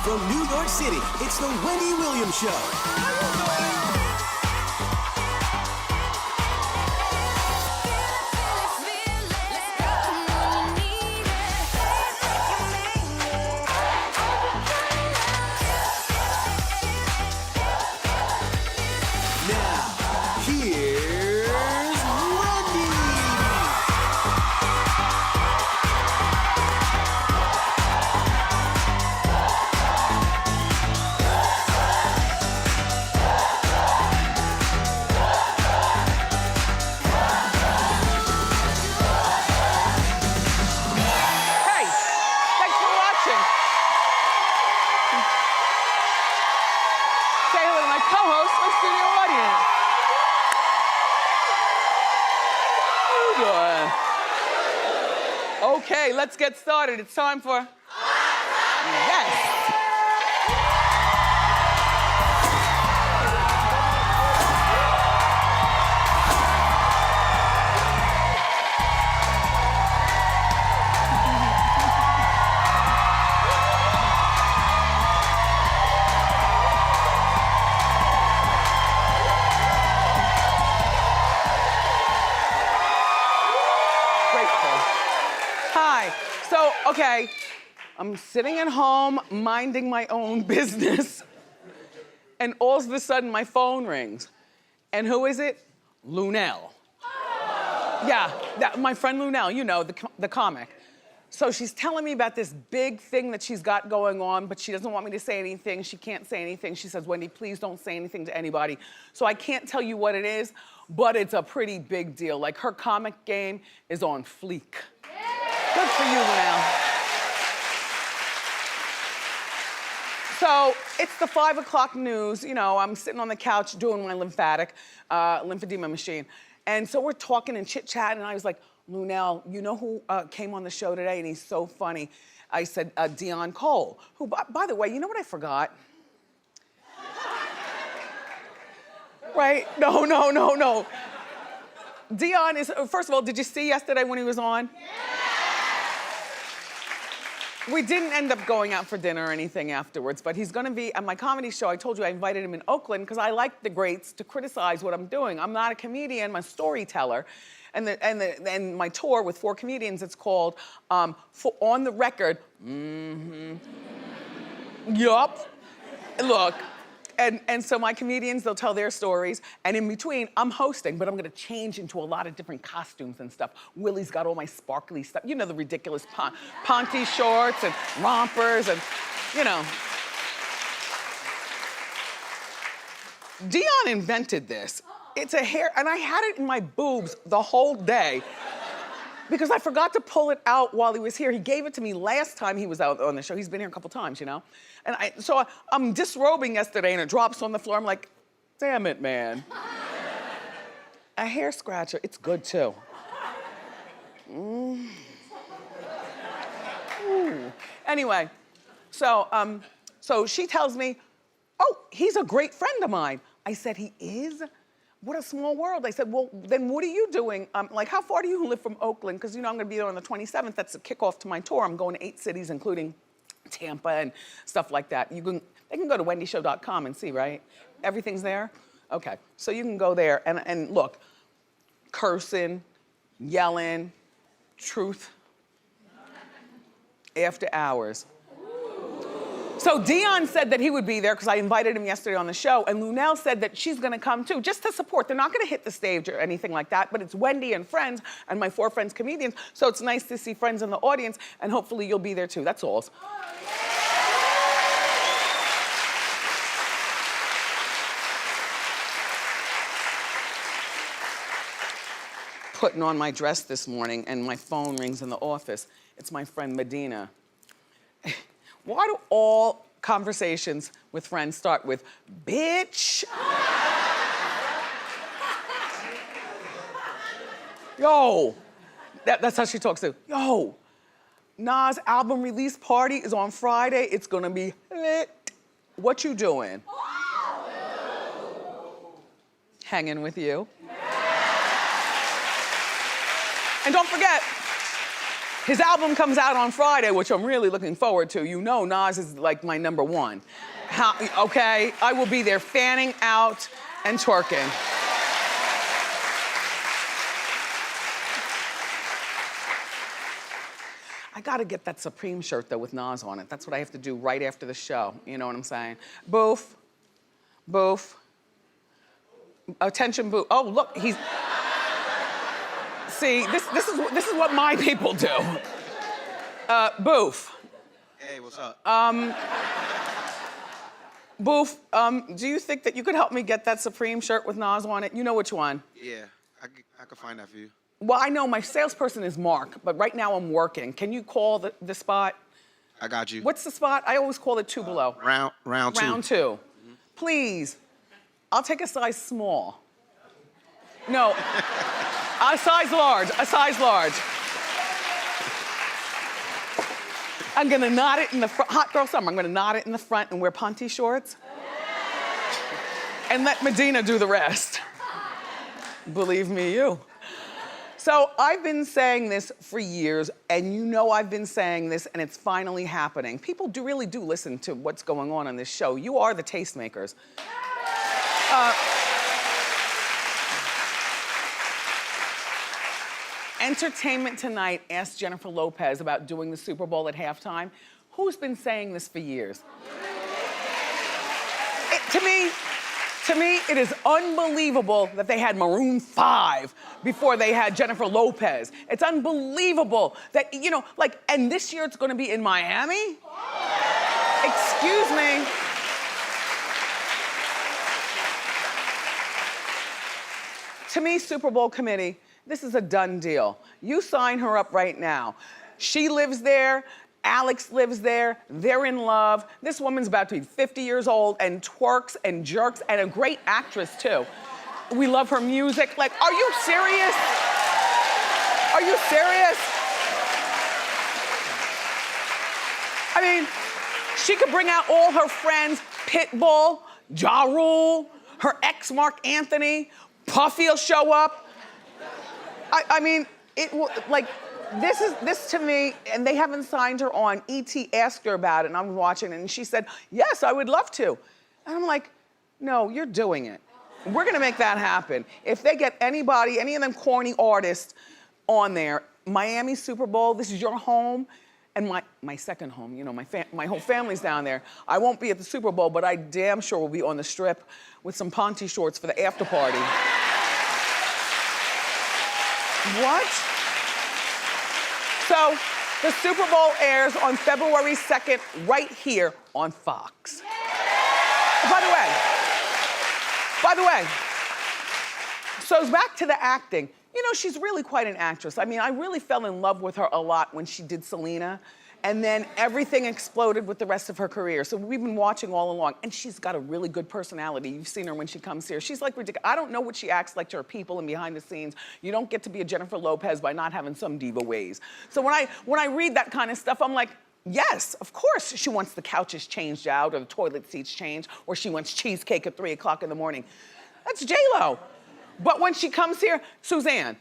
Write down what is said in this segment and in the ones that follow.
from New York City, it's the Wendy Williams Show. Now, here's Wendy. Hey, thanks for watching. Say hello to my co-host, my studio audience. How you doing? Okay, let's get started. It's time for... Yes. Grateful. Hi. So, okay, I'm sitting at home minding my own business, and all of a sudden my phone rings. And who is it? Lunell. Yeah, my friend Lunell, you know, the comic. So she's telling me about this big thing that she's got going on, but she doesn't want me to say anything. She can't say anything. She says, Wendy, please don't say anything to anybody. So I can't tell you what it is, but it's a pretty big deal. Like, her comic game is on fleek. Good for you, Lunell. So it's the 5 o'clock news. You know, I'm sitting on the couch doing my lymphedema machine. And so we're talking and chit-chatting, and I was like, Lunell, you know who came on the show today? And he's so funny. I said, Dion Cole, who, by the way, you know what I forgot? Right? No. Dion is, first of all, did you see yesterday when he was on? We didn't end up going out for dinner or anything afterwards, but he's gonna be at my comedy show. I told you I invited him in Oakland because I like the greats to criticize what I'm doing. I'm not a comedian, I'm a storyteller. And my tour with 4 comedians, it's called On the Record. Yup. Look. And so my comedians, they'll tell their stories, and in between, I'm hosting, but I'm gonna change into a lot of different costumes and stuff. Willie's got all my sparkly stuff. You know, the ridiculous ponte shorts and rompers and, you know. Dion invented this. It's a hair, and I had it in my boobs the whole day because I forgot to pull it out while he was here. He gave it to me last time he was out on the show. He's been here a couple times, you know? And so I'm disrobing yesterday and it drops on the floor. I'm like, damn it, man. A hair scratcher, it's good too. Ooh. Anyway, so she tells me, oh, he's a great friend of mine. I said, he is? What a small world. I said, well, then what are you doing? Like, how far do you live from Oakland? Because, you know, I'm gonna be there on the 27th. That's the kickoff to my tour. I'm going to 8 cities, including Tampa and stuff like that. They can go to wendyshow.com and see, right? Everything's there? Okay, so you can go there and look, cursing, yelling, truth, after hours. So Dion said that he would be there because I invited him yesterday on the show, and Lunell said that she's gonna come too, just to support. They're not gonna hit the stage or anything like that, but it's Wendy and friends and my 4 friends comedians, so it's nice to see friends in the audience, and hopefully you'll be there too, that's all. Putting on my dress this morning, and my phone rings in the office. It's my friend Medina. Why do all conversations with friends start with, bitch? Yo, that's how she talks too. Yo, Nas' album release party is on Friday. It's gonna be lit. What you doing? Hanging with you. And don't forget, His album comes out on Friday, which I'm really looking forward to. You know Nas is like my #1. Okay? I will be there fanning out and twerking. I gotta get that Supreme shirt though with Nas on it. That's what I have to do right after the show. You know what I'm saying? Boof. Boof. Attention, boof. Oh, look, he's... See, this is what my people do. Boof. Hey, what's up? Boof, do you think that you could help me get that Supreme shirt with Nas on it? You know which one? Yeah, I could find that for you. Well, I know my salesperson is Mark, but right now I'm working. Can you call the spot? I got you. What's the spot? I always call it Two Below. Round two. Round 2. Mm-hmm. Please, I'll take a size small. No, a size large, a size large. I'm gonna knot it in the front, hot girl summer, I'm gonna knot it in the front and wear punty shorts. And let Medina do the rest. Believe me, you. So I've been saying this for years, and you know I've been saying this, and it's finally happening. People really do listen to what's going on this show. You are the tastemakers. Entertainment Tonight asked Jennifer Lopez about doing the Super Bowl at halftime. Who's been saying this for years? To me, it is unbelievable that they had Maroon 5 before they had Jennifer Lopez. It's unbelievable that, you know, like, and this year it's gonna be in Miami? Excuse me. To me, Super Bowl committee, this is a done deal. You sign her up right now. She lives there. Alex lives there, they're in love. This woman's about to be 50 years old and twerks and jerks and a great actress too. We love her music. Like, are you serious? Are you serious? I mean, she could bring out all her friends, Pitbull, Ja Rule, her ex Mark Anthony, Puffy will show up. I mean, it will, like, this to me, and they haven't signed her on. E.T. asked her about it, and I'm watching it, and she said, yes, I would love to. And I'm like, no, you're doing it. We're gonna make that happen. If they get anybody, any of them corny artists on there, Miami Super Bowl, this is your home, and my second home, you know, my whole family's down there. I won't be at the Super Bowl, but I damn sure will be on the strip with some ponte shorts for the after party. What? So, the Super Bowl airs on February 2nd, right here on Fox. By the way, so back to the acting. You know, she's really quite an actress. I mean, I really fell in love with her a lot when she did Selena, and then everything exploded with the rest of her career. So we've been watching all along, and she's got a really good personality. You've seen her when she comes here. She's like ridiculous. I don't know what she acts like to her people and behind the scenes. You don't get to be a Jennifer Lopez by not having some diva ways. So when I read that kind of stuff, I'm like, yes, of course she wants the couches changed out or the toilet seats changed, or she wants cheesecake at 3 o'clock in the morning. That's J-Lo. But when she comes here, Suzanne,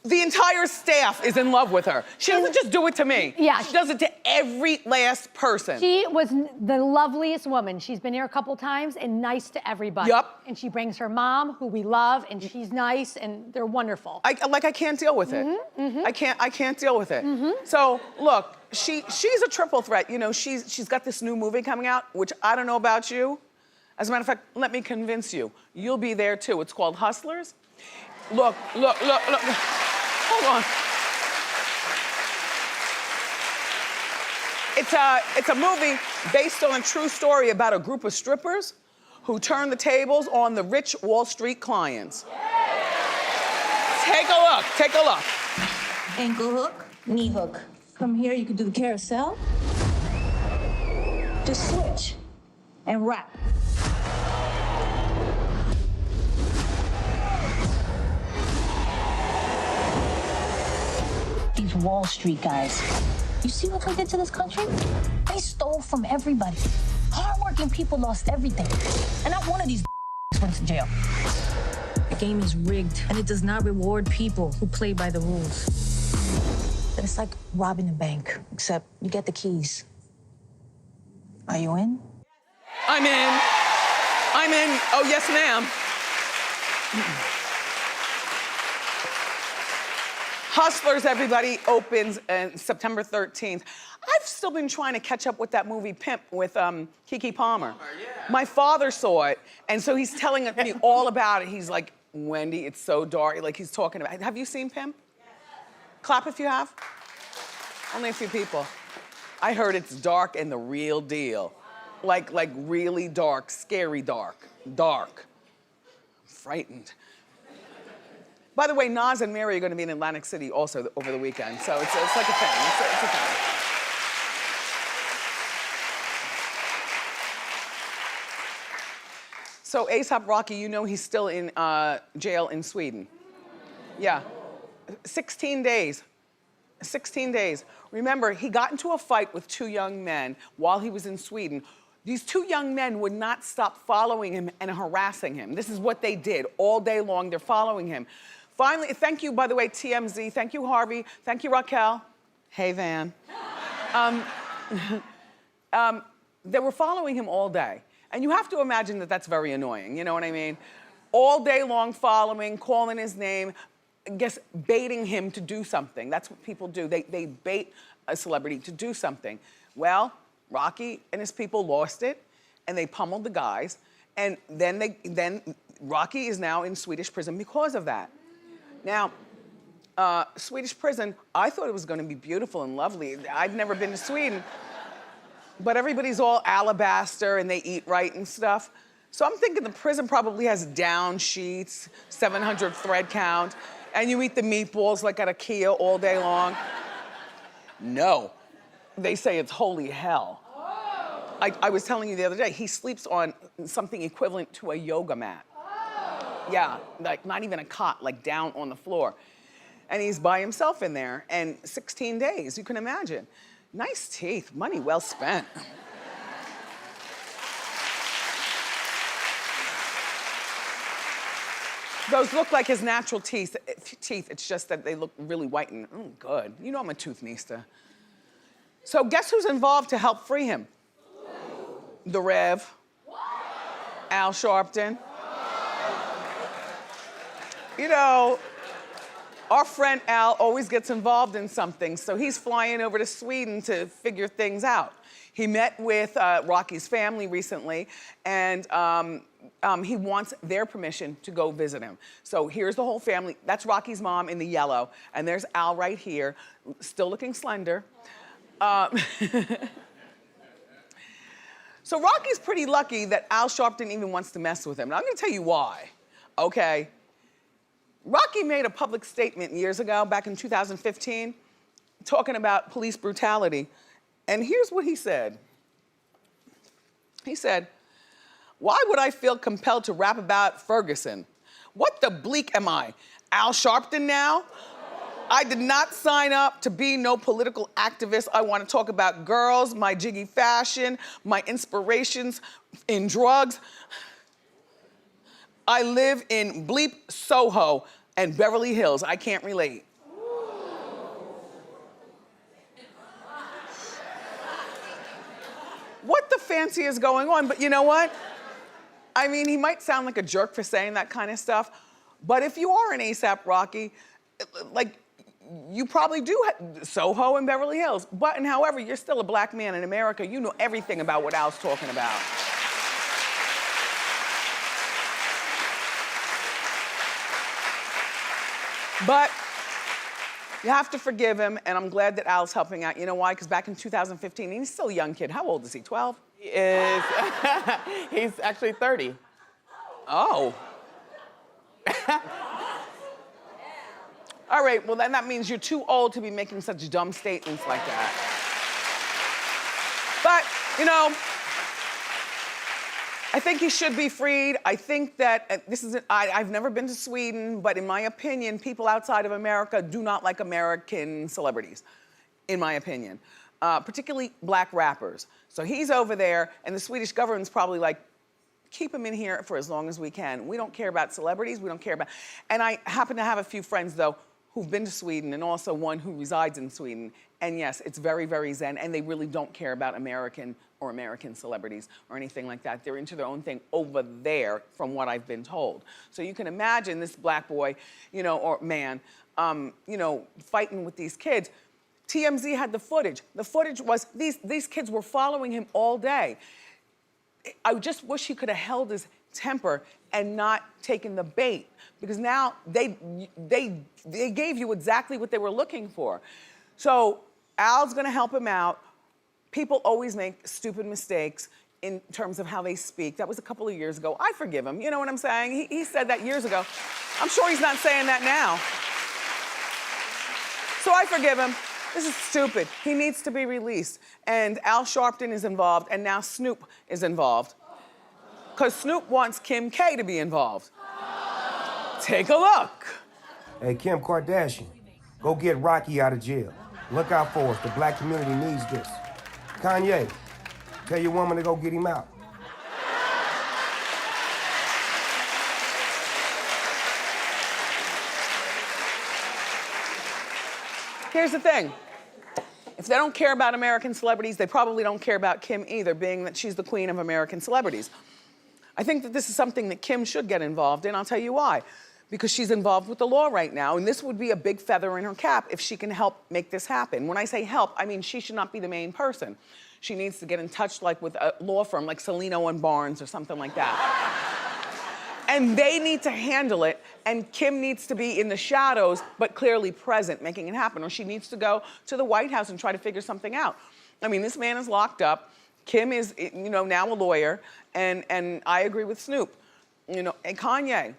the entire staff is in love with her. She doesn't just do it to me. Yeah. She does it to every last person. She was the loveliest woman. She's been here a couple times and nice to everybody. Yup. And she brings her mom, who we love, and she's nice, and they're wonderful. I can't deal with it. I can't deal with it. So look, she's a triple threat. You know, she's got this new movie coming out, which I don't know about you. As a matter of fact, let me convince you. You'll be there too. It's called Hustlers. Look. Hold on. It's a movie based on a true story about a group of strippers who turn the tables on the rich Wall Street clients. Take a look. Ankle hook, knee hook. From here, you can do the carousel. Just switch and wrap. These Wall Street guys, you see what they did to this country? They stole from everybody. Hardworking people lost everything. And not one of these went to jail. The game is rigged, and it does not reward people who play by the rules. that it's like robbing a bank, except you get the keys. Are you in? I'm in. I'm in. Oh, yes, ma'am. Hustlers, everybody, opens September 13th. I've still been trying to catch up with that movie Pimp with Keke Palmer. My father saw it, and so he's telling me all about it. He's like, Wendy, it's so dark. Like, he's talking about it. Have you seen Pimp? Yes. Clap if you have. Only a few people. I heard it's dark and the real deal. Like really dark, scary dark. Dark. Frightened. By the way, Nas and Mary are gonna be in Atlantic City also over the weekend, so it's like a thing, it's a thing. So A$AP Rocky, you know he's still in jail in Sweden. Yeah, 16 days. 16 days. Remember, he got into a fight with two young men while he was in Sweden. These two young men would not stop following him and harassing him. This is what they did all day long. They're following him. Finally, thank you, by the way, TMZ. Thank you, Harvey. Thank you, Raquel. Hey, Van. They were following him all day. And you have to imagine that that's very annoying, you know what I mean? All day long following, calling his name, I guess baiting him to do something. That's what people do. They bait a celebrity to do something. Well, Rocky and his people lost it, and they pummeled the guys, and then Rocky is now in Swedish prison because of that. Now, Swedish prison, I thought it was gonna be beautiful and lovely. I've never been to Sweden, but everybody's all alabaster and they eat right and stuff. So I'm thinking the prison probably has down sheets, 700 thread count, and you eat the meatballs like at IKEA all day long. No, they say it's holy hell. I was telling you the other day, he sleeps on something equivalent to a yoga mat. Yeah, like not even a cot, like down on the floor. And he's by himself in there, and 16 days, you can imagine. Nice teeth, money well spent. Those look like his natural teeth. It's just that they look really white and good. You know I'm a toothnista. So guess who's involved to help free him? The Rev. Al Sharpton. You know, our friend Al always gets involved in something, so he's flying over to Sweden to figure things out. He met with Rocky's family recently, and he wants their permission to go visit him. So here's the whole family. That's Rocky's mom in the yellow, and there's Al right here, still looking slender. So Rocky's pretty lucky that Al Sharpton even wants to mess with him. Now I'm gonna tell you why, okay? Rocky made a public statement years ago, back in 2015, talking about police brutality. And here's what he said. He said, "Why would I feel compelled to rap about Ferguson? What the bleak am I, Al Sharpton now? I did not sign up to be no political activist. I want to talk about girls, my jiggy fashion, my inspirations in drugs. I live in bleep Soho and Beverly Hills. I can't relate." What the fancy is going on? But you know what? I mean, he might sound like a jerk for saying that kind of stuff, but if you are an A$AP Rocky, like, you probably do Soho and Beverly Hills. But, and however, you're still a black man in America. You know everything about what Al's talking about. But you have to forgive him, and I'm glad that Al's helping out. You know why? Because back in 2015, he's still a young kid. How old is he, 12? He is, he's actually 30. Oh. All right, well then that means you're too old to be making such dumb statements like that. But, you know, I think he should be freed. I think that I've never been to Sweden, but in my opinion, people outside of America do not like American celebrities, in my opinion, particularly black rappers. So he's over there, and the Swedish government's probably like, keep him in here for as long as we can. We don't care about celebrities, we don't care about, and I happen to have a few friends though, who've been to Sweden and also one who resides in Sweden. And yes, it's very, very zen, and they really don't care about American celebrities or anything like that. They're into their own thing over there, from what I've been told. So you can imagine this black boy, you know, or man, you know, fighting with these kids. TMZ had the footage. The footage was, these kids were following him all day. I just wish he could have held his temper and not taken the bait, because now they gave you exactly what they were looking for. So Al's gonna help him out. People always make stupid mistakes in terms of how they speak. That was a couple of years ago. I forgive him, you know what I'm saying? He said that years ago. I'm sure he's not saying that now. So I forgive him. This is stupid. He needs to be released. And Al Sharpton is involved, and now Snoop is involved. Because Snoop wants Kim K to be involved. Take a look. Hey, Kim Kardashian, go get Rocky out of jail. Look out for us. The black community needs this. Kanye, tell your woman to go get him out. Here's the thing. If they don't care about American celebrities, they probably don't care about Kim either, being that she's the queen of American celebrities. I think that this is something that Kim should get involved in. I'll tell you why. Because she's involved with the law right now, and this would be a big feather in her cap if she can help make this happen. When I say help, I mean she should not be the main person. She needs to get in touch like with a law firm like Celino and Barnes or something like that. And they need to handle it, and Kim needs to be in the shadows, but clearly present, making it happen. Or she needs to go to the White House and try to figure something out. I mean, this man is locked up. Kim is, you know, now a lawyer, and I agree with Snoop. You know, and Kanye,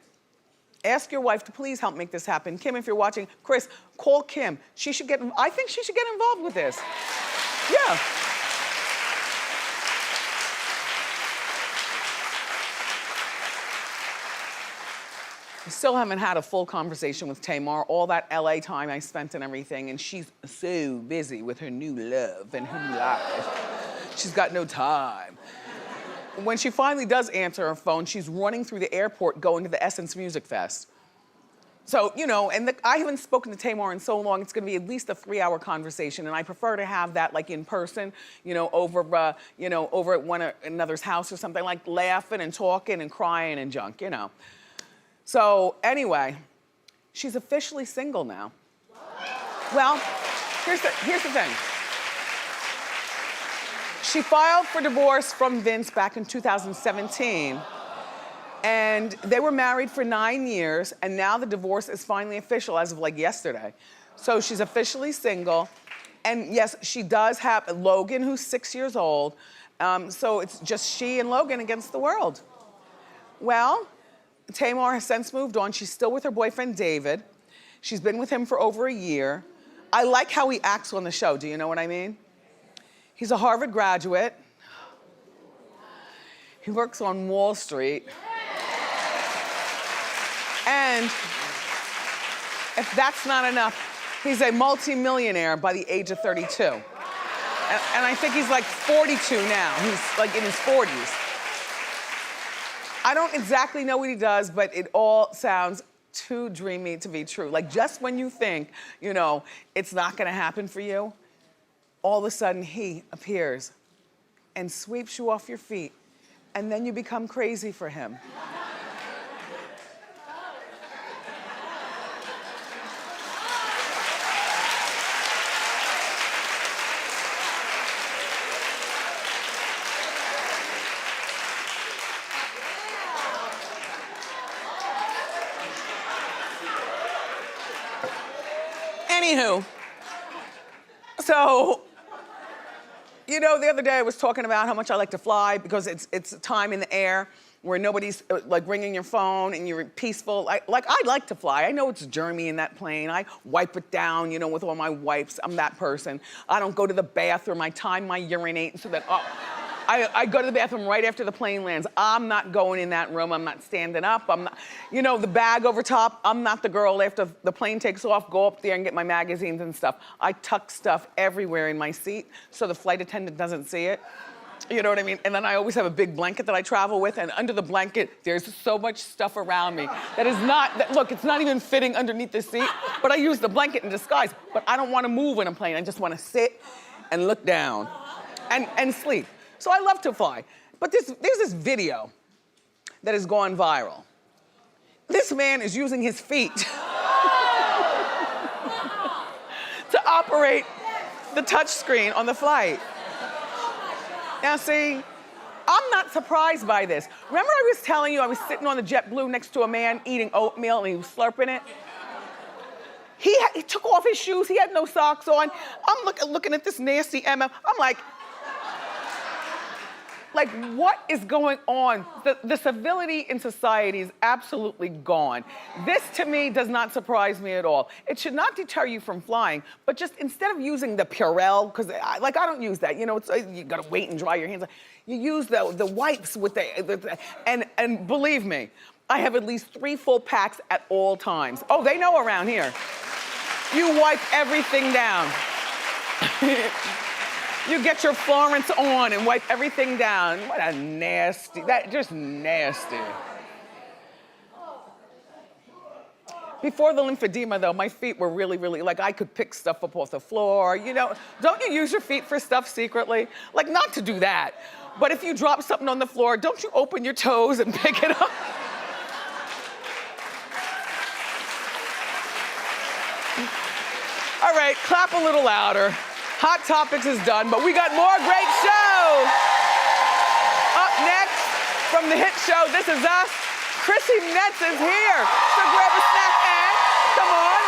ask your wife to please help make this happen. Kim, if you're watching, Chris, call Kim. I think she should get involved with this. Yeah. I still haven't had a full conversation with Tamar, all that LA time I spent and everything, and she's so busy with her new love and her new life. She's got no time. When she finally does answer her phone, she's running through the airport going to the Essence Music Fest. So, you know, and I haven't spoken to Tamar in so long, it's gonna be at least a 3-hour conversation, and I prefer to have that like in person, you know, over at another's house or something, like laughing and talking and crying and junk, you know. So anyway, she's officially single now. Well, here's the thing. She filed for divorce from Vince back in 2017, and they were married for 9 years, and now the divorce is finally official as of like yesterday. So she's officially single, and yes, she does have Logan, who's 6 years old, so it's just she and Logan against the world. Well, Tamar has since moved on. She's still with her boyfriend, David. She's been with him for over a year. I like how he acts on the show. Do you know what I mean? He's a Harvard graduate. He works on Wall Street. And if that's not enough, he's a multi-millionaire by the age of 32. And I think he's like 42 now. He's like in his 40s. I don't exactly know what he does, but it all sounds too dreamy to be true. Like just when you think, you know, it's not gonna happen for you, all of a sudden he appears and sweeps you off your feet, and then you become crazy for him. Anywho, so, you know, the other day I was talking about how much I like to fly because it's a time in the air where nobody's like ringing your phone and you're peaceful. I like to fly. I know it's germy in that plane. I wipe it down, you know, with all my wipes. I'm that person. I don't go to the bathroom. I time my urinate so that, I go to the bathroom right after the plane lands. I'm not going in that room. I'm not standing up. I'm not, you know, the bag over top. I'm not the girl after the plane takes off, go up there and get my magazines and stuff. I tuck stuff everywhere in my seat so the flight attendant doesn't see it. You know what I mean? And then I always have a big blanket that I travel with, and under the blanket, there's so much stuff around me that is not, look, it's not even fitting underneath the seat, but I use the blanket in disguise. But I don't want to move when I'm playing. I just want to sit and look down and sleep. So I love to fly. But there's this video that has gone viral. This man is using his feet to operate the touch screen on the flight. Now see, I'm not surprised by this. Remember I was telling you I was sitting on the JetBlue next to a man eating oatmeal and he was slurping it? He took off his shoes, he had no socks on. I'm looking at this nasty MM. I'm like, what is going on? The civility in society is absolutely gone. This, to me, does not surprise me at all. It should not deter you from flying, but just instead of using the Purell, because I don't use that. You know, you gotta wait and dry your hands. You use the wipes with and believe me, I have at least 3 full packs at all times. Oh, they know around here. You wipe everything down. You get your Florence on and wipe everything down. What a nasty, just nasty. Before the lymphedema though, my feet were really, like I could pick stuff up off the floor, you know. Don't you use your feet for stuff secretly? Like not to do that, but if you drop something on the floor, don't you open your toes and pick it up? All right, clap a little louder. Hot Topics is done, but we got more great show. Up next, from the hit show, This Is Us, Chrissy Metz is here. So grab a snack and come on.